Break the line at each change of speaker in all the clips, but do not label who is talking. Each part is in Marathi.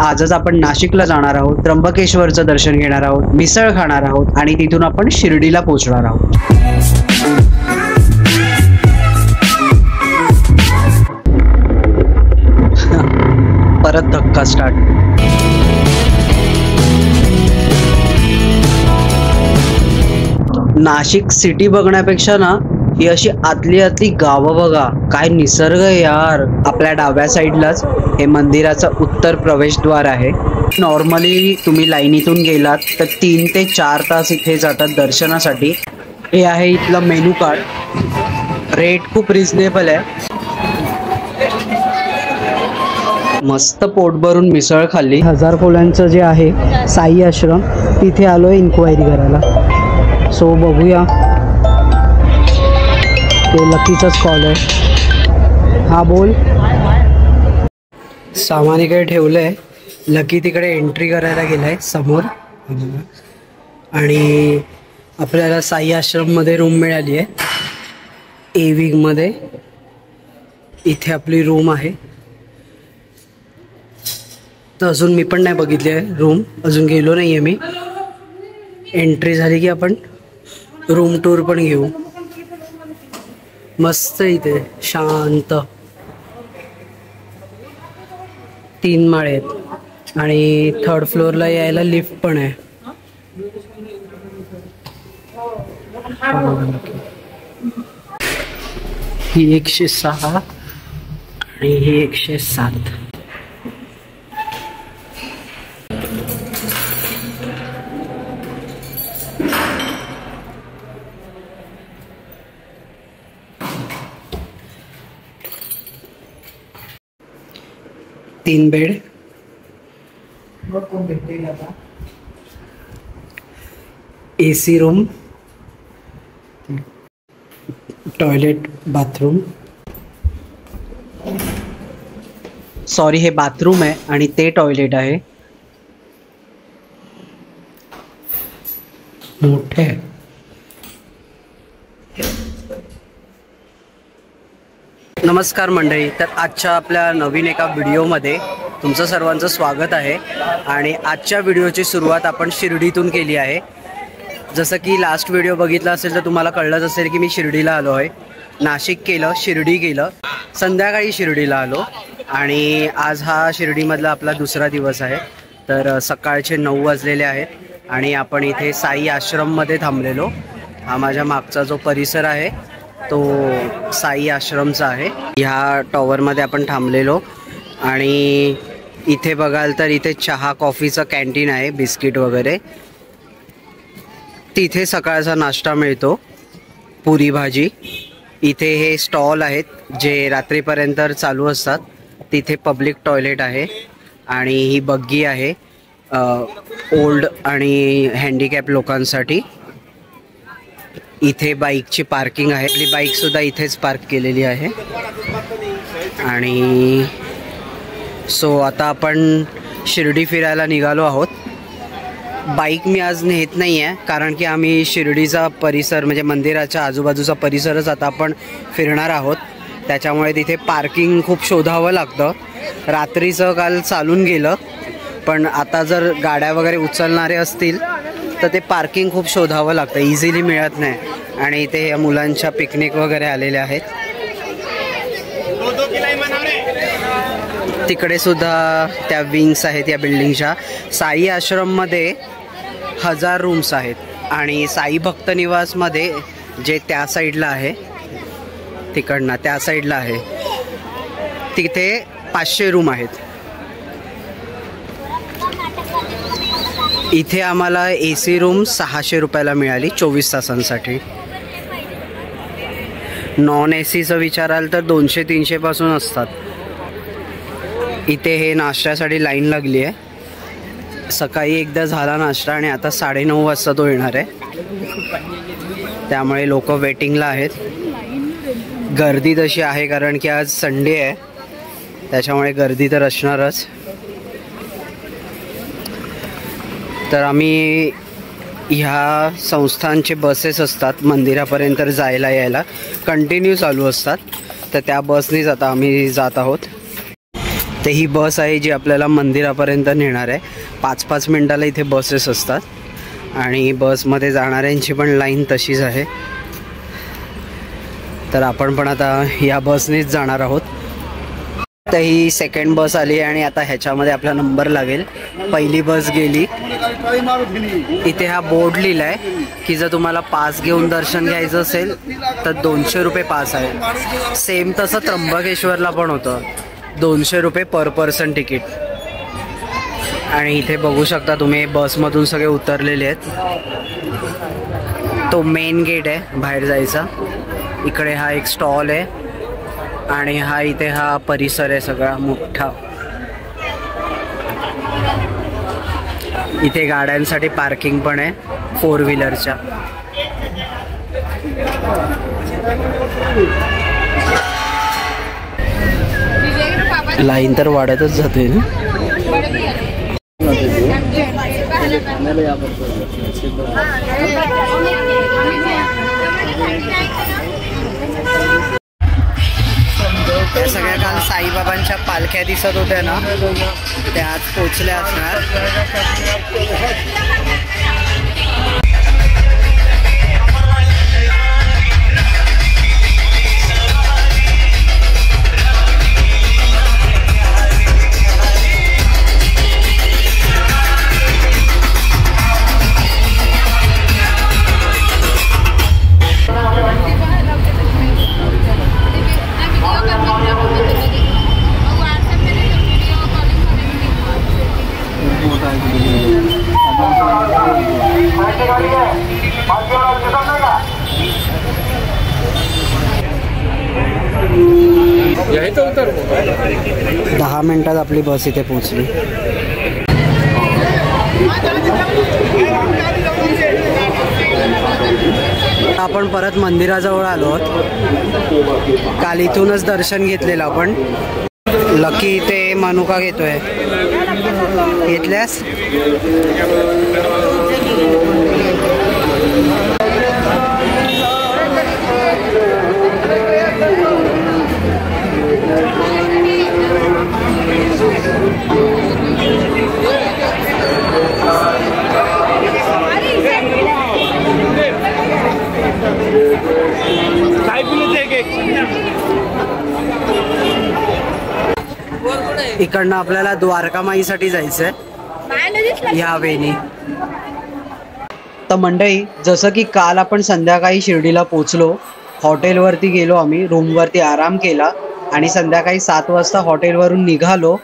आजच आपण नाशिकला जाणार आहोत, त्र्यंबकेश्वरचं दर्शन घेणार आहोत, मिसळ खाणार आहोत आणि तिथून आपण शिर्डीला पोहोचणार आहोत। परत धक्का स्टार्ट। नाशिक सिटी बघण्यापेक्षा ना ही अशी आतली गावं बघा, काय निसर्ग यार। आपल्या डाव्या साईडलाच हे मंदिराचं उत्तर प्रवेशद्वार आहे। नॉर्मली तुम्ही लाईनीतून गेलात तर 3 ते 4 तास इथे जातात दर्शनासाठी। हे आहे इथलं मेनू कार्ड, रेट खूप रिझनेबल आहे। मस्त पोट भरून मिसळ खाल्ली। 1000 खोल्यांचं जे आहे साई आश्रम, तिथे आलोय इन्क्वायरी करायला। सो बघूया, ते लकीचाच कॉल आहे। हा बोल। सामान इकडे ठेवलंय, लकी तिकडे एंट्री करायला गेलाय समोर। आणि आपल्याला साई आश्रममध्ये रूम मिळाली आहे ए विंगमध्ये। इथे आपली रूम आहे। तर अजून मी पण नाही बघितली आहे रूम, अजून गेलो नाही आहे मी। एंट्री झाली की आपण रूम टूर पण घेऊ। मस्त इथे शांत, 3 माळे आहेत आणि 3rd फ्लोअरला यायला लिफ्ट पण आहे। ही 106 आणि ही 107। तीन bed, AC room, toilet bathroom. Sorry, हे बाथरूम आहे आणि ते टॉयलेट आहे। मोठे आहे। नमस्कार मंडळी, तर आजच्या आपल्या नवीन एका व्हिडिओमध्ये तुमचं सर्वांचं स्वागत आहे। आणि आजच्या व्हिडिओची सुरुवात आपण शिर्डीतून केली आहे। जसं की लास्ट व्हिडिओ बघितला असेल तर तुम्हाला कळलंच असेल की मी शिर्डीला आलो आहे। नाशिक केलं, शिर्डी केलं, संध्याकाळी शिर्डीला आलो आणि आज हा शिर्डीमधला आपला दुसरा दिवस आहे। तर सकाळचे 9 वाजलेले आहेत आणि आपण इथे साई आश्रममध्ये थांबलेलो। हा माझ्या मागचा जो परिसर आहे तो साई आश्रमचा आहे। ह्या टॉवरमध्ये आपण थांबलेलो आणि इथे बघाल तर इथे चहा कॉफीचं कॅन्टीन आहे, बिस्किट वगैरे। तिथे सकाळचा नाश्ता मिळतो, पुरी भाजी। इथे हे स्टॉल आहेत जे रात्रीपर्यंत चालू असतात। तिथे पब्लिक टॉयलेट आहे आणि ही बग्गी आहे ओल्ड आणि हँडिकॅप लोकांसाठी। इथे बाईकची पार्किंग आहे, आपली बाईक सुद्धा इथेच पार्क केलेली आहे। आणि सो आता आपण शिर्डी फिरायला निघालो आहोत। बाईक मी आज नेत नाही आहे कारण की आम्ही शिर्डीचा परिसर म्हणजे मंदिराच्या आजूबाजूचा परिसरच आता आपण फिरणार आहोत। त्याच्यामुळे तिथे पार्किंग खूप शोधावं लागतं। रात्रीचं काल चालून गेलं, पण आता जर गाड्या वगैरे उचलणारे असतील तर ते पार्किंग खूप शोधावं लागतं, इझिली मिळत नाही। आणि इथे या मुलांच्या पिकनिक वगैरे आलेल्या आहेत। तिकडे सुद्धा त्या विंग्स आहेत या बिल्डिंगच्या। साई आश्रममध्ये 1000 रूम्स आहेत आणि साई भक्त निवासमध्ये जे त्या साईडला आहे, तिकडनं त्या साईडला आहे, तिथे 500 रूम आहेत। इथे आम्हाला AC रूम 600 रुपयाला मिळाली 24 तासांसाठी। नॉन ACचं विचाराल तर 200-300 पासून असतात। इथे हे नाश्त्यासाठी लाईन लागली आहे। सकाळी एकदा झाला नाश्ता आणि आता 9:30 वाजता तो येणार आहे, त्यामुळे लोक वेटिंगला आहेत। गर्दी तशी आहे कारण की आज संडे आहे, त्याच्यामुळे गर्दी तर असणारच। तर आम्ही ह्या संस्थांचे बसेस असतात मंदिरापर्यंत जायला यायला, कंटिन्यू चालू असतात। तर त्या बसनीच आता आम्ही जात आहोत। तर ही बस आहे जी आपल्याला मंदिरापर्यंत नेणार आहे. 5-5 मिनिटाला इथे बसेस असतात आणि बसमध्ये जाणाऱ्यांची पण लाईन तशीच आहे. तर आपण पण आता या बसनेच जाणार आहोत. तर ही सेकंड बस आली आणि आता ह्याच्यामध्ये आपला नंबर लागेल. पहिली बस गेली. इथे हा बोर्ड लिहिला आहे की जर तुम्हाला पास घेऊन दर्शन घ्यायचं असेल तर 200 रुपये पास आहे. सेम तसं त्र्यंबकेश्वरला पण होतं, 200 रुपये पर पर्सन तिकीट. आणि इथे बघू शकता तुम्ही बसमधून सगळे उतरलेले आहेत. तो मेन गेट आहे बाहेर जायचा. इकडे हा एक स्टॉल आहे आणि हा इथे हा परिसर आहे सगळा मोठा. इथे गाड्यांसाठी पार्किंग पण आहे 4 व्हीलरच्या. लाईन तर वाढतच जाते ना. त्या सगळ्या काल साईबाबांच्या पालख्या दिसत होत्या ना, त्या आज पोचल्या असणार.
तो उतर
10 मिनिटात आपली बस इथे पोहोचली. आपण परत मंदिराजवळ आलो आहोत. काल इथूनच दर्शन घेतलेलं आपण. लकी इथे मनुका घेतोय. घेतल्यास इकडनं आपल्याला द्वारकामाईसाठी जायचंय या वेळी. तर मंडळी, जसं की काल आपण संध्याकाळी शिर्डीला पोचलो, हॉटेलवरती गेलो, आम्ही रूमवरती आराम केला आणि संध्याकाळी 7 वाजता हॉटेलवरून निघालो.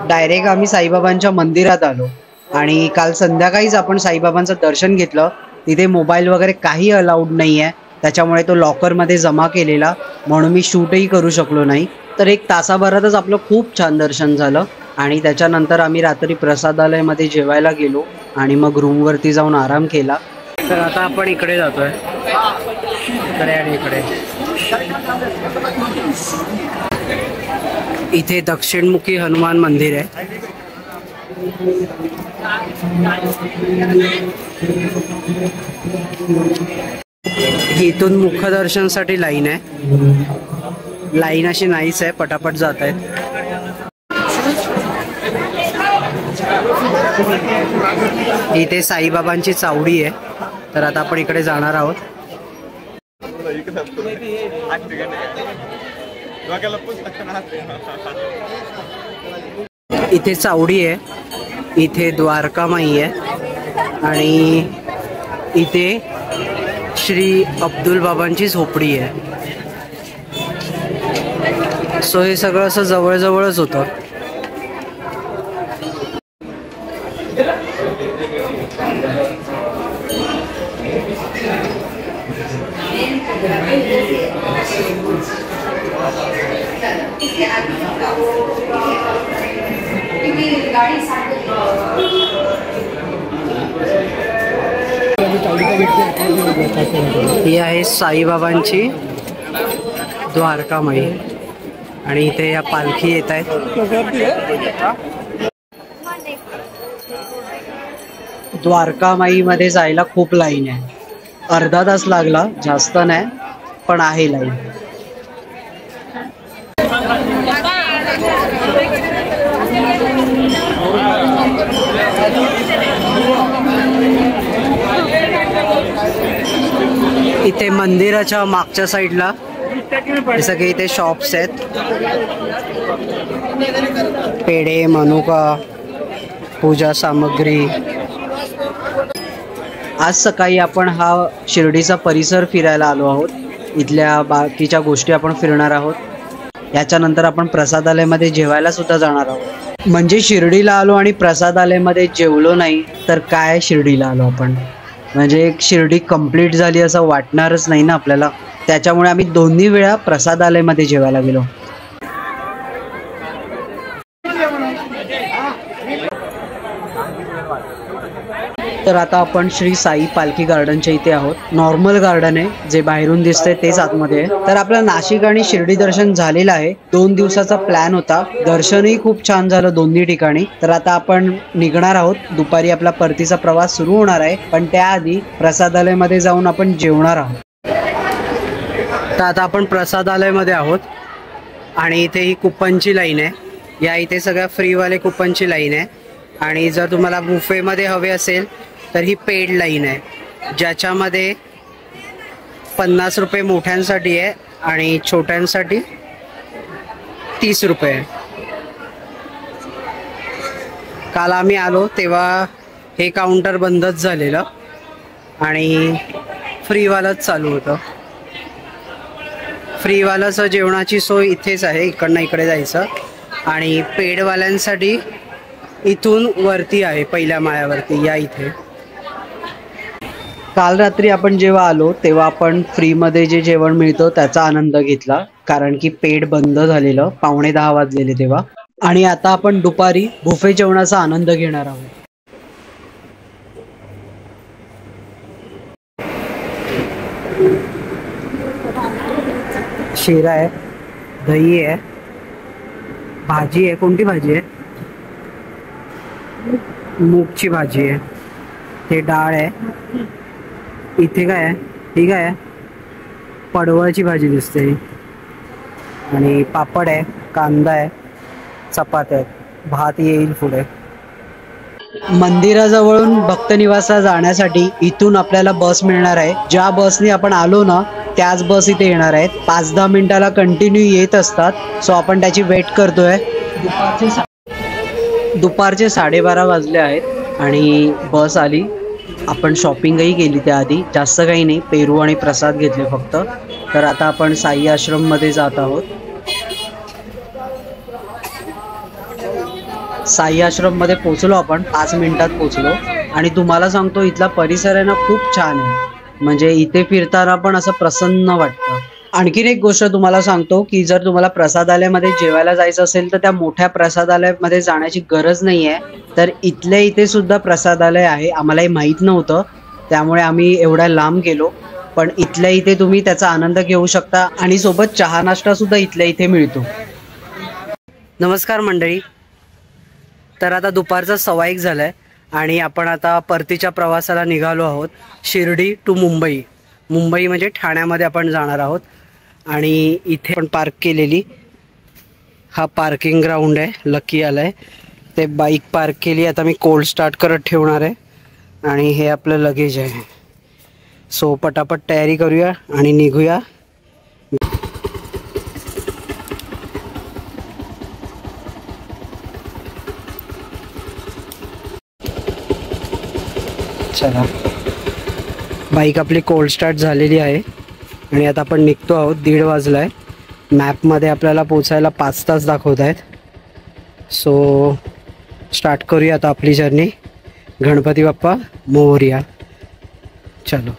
डायरेक्ट आम्ही साईबाबांच्या मंदिरात आलो आणि काल संध्याकाळीच आपण साईबाबांचं दर्शन घेतलं. तिथे मोबाईल वगैरे काही अलाउड नाही आहे, त्याच्यामुळे तो लॉकरमध्ये जमा केलेला, म्हणून मी शूटही करू शकलो नाही. तर 1 तासाभरातच आपलं खूप छान दर्शन झालं आणि त्याच्यानंतर आम्ही रात्री प्रसादालयमध्ये जेवायला गेलो आणि मग रूमवरती जाऊन आराम केला. तर आता आपण इकडे जातोय, इकडे आणि इकडे. इथे दक्षिणमुखी हनुमान मंदिर आहे. इथून मुखदर्शनसाठी लाईन आहे. लाईन अशी नाहीच आहे, पटापट जात आहेत. इथे साईबाबांची चावडी आहे. तर आता आपण इकडे जाणार आहोत. इथे चावडी आहे, इथे द्वारकामाई आहे आणि इथे श्री अब्दुल बाबांची झोपडी आहे. सो हे सगळं असं जवळजवळच होतं. ही आहे साईबाबांची द्वारकामाई आणि इथे या पालखी येत आहेत. द्वारकामाईमध्ये जायला खूप लाईन आहे. अर्धा तास लागला, जास्त नाही, पण आहे लाईन. मंदिराच्या मागच्या साईडला हे सगळे इथे शॉप्स आहेत. पेढे, मनुका, पूजा सामग्री. आज सकाळी आपण हा शिर्डीचा परिसर फिरायला आलो आहोत. इथल्या बाकीच्या गोष्टी आपण फिरणार आहोत. याच्यानंतर आपण प्रसादालयमध्ये जेवायला सुद्धा जाणार आहोत. म्हणजे शिर्डीला आलो आणि प्रसादालयमध्ये जेवलो नाही तर काय शिर्डीला आलो आपण. म्हणजे एक शिर्डी कंप्लीट झाली असं वाटणारच नाही ना आपल्याला. त्याच्यामुळे आम्ही दोन्ही वेळा प्रसादालयमध्ये जेवायला गेलो. तर आता आपण श्री साई पालखी गार्डनच्या इथे आहोत. नॉर्मल गार्डन आहे, जे बाहेरून दिसतंय तेच आतमध्ये आहे. तर आपलं नाशिक आणि शिर्डी दर्शन झालेलं आहे. 2 दिवसाचा प्लॅन होता. दर्शनही खूप छान झालं दोन्ही ठिकाणी. तर आता आपण निघणार आहोत. दुपारी आपला परतीचा प्रवास सुरू होणार आहे, पण त्याआधी प्रसादालयमध्ये जाऊन आपण जेवणार आहोत. तर आता आपण प्रसादालयमध्ये आहोत आणि इथे ही कुपनची लाईन आहे. या इथे सगळ्या फ्रीवाले कुपनची लाईन आहे. आणि जर तुम्हाला बुफेमध्ये हवे असेल तर ही पेड लाईन आहे, ज्याच्यामध्ये 50 रुपये मोठ्यांसाठी आहे आणि छोट्यांसाठी 30 रुपये आहे. काल आम्ही आलो तेव्हा हे काउंटर बंदच झालेलं आणि फ्रीवालंच चालू होतं. फ्रीवालाचं जेवणाची सोय इथेच आहे, इकडनं इकडे जायचं. आणि पेडवाल्यांसाठी इथून वरती आहे, पहिल्या माळ्यावरती या इथे. काल रात्री आपण जेव्हा आलो तेव्हा आपण फ्रीमध्ये जे जेवण मिळतं त्याचा आनंद घेतला, कारण की पेड बंद झालेलं. 9:45 वाजलेले तेव्हा. आणि आता आपण दुपारी बुफे जेवणाचा आनंद घेणार आहोत. शिरा आहे, दही आहे, भाजी आहे. कोणती भाजी आहे? मूगची भाजी आहे. हे डाळ आहे. इथे काय आहे? ही काय आहे? पडवळची भाजी दिसते. आणि पापड आहे, कांदा आहे, चपात्या आहेत, भात येईल पुढे. मंदिराजवळून भक्तनिवासला जाण्यासाठी इथून आपल्याला बस मिळणार आहे. ज्या बसने आपण आलो ना त्याच बस इथे येणार आहेत. 5-10 मिनिटाला कंटिन्यू येत असतात. सो आपण त्याची वेट करतोय. दुपारचे 12:30 वाजले आहेत आणि बस आली. आपण शॉपिंगही केली त्याआधी, जास्त काही नाही, पेरू आणि प्रसाद घेतले फक्त. तर आता आपण साई आश्रममध्ये जात आहोत. साई आश्रममध्ये पोचलो आपण, 5 मिनिटात पोचलो. आणि तुम्हाला सांगतो इथला परिसर आहे ना खूप छान आहे. म्हणजे इथे फिरताना पण असं प्रसन्न वाटतं. आणखीन एक गोष्ट तुम्हाला सांगतो की जर तुम्हाला प्रसादालयामध्ये जेवायला जायचं असेल तर त्या मोठ्या प्रसादालयामध्ये जाण्याची गरज नाही आहे. तर इथल्या इथे सुद्धा प्रसादालय आहे. आम्हालाही माहीत नव्हतं, त्यामुळे आम्ही एवढ्या लांब गेलो. पण इथल्या इथे तुम्ही त्याचा आनंद घेऊ शकता आणि सोबत चहा नाश्ता सुद्धा इथल्या इथे मिळतो. नमस्कार मंडळी. तर आता दुपारचा 1:15 झालाय आणि आपण आता परतीच्या प्रवासाला निघालो आहोत. शिर्डी टू मुंबई. मुंबई म्हणजे ठाण्यामध्ये आपण जाणार आहोत. आणि इथे आपण पार्क केलेली, हा पार्किंग ग्राउंड आहे. लकी आलाय ते बाईक पार्क केली. आता मी कोल्ड स्टार्ट करत ठेवणार आहे. आणि हे आपलं लगेज आहे. सो पटापट तयारी करूया आणि निघूया. चला, बाईक आपली कोल्ड स्टार्ट झालेली आहे आणि आता आपण निघतो आहोत. 1:30 वाजला आहे. मॅपमध्ये आपल्याला पोचायला 5 तास दाखवत आहेत. सो स्टार्ट करूया आता आपली जर्नी. गणपती बाप्पा मोरया. चलो.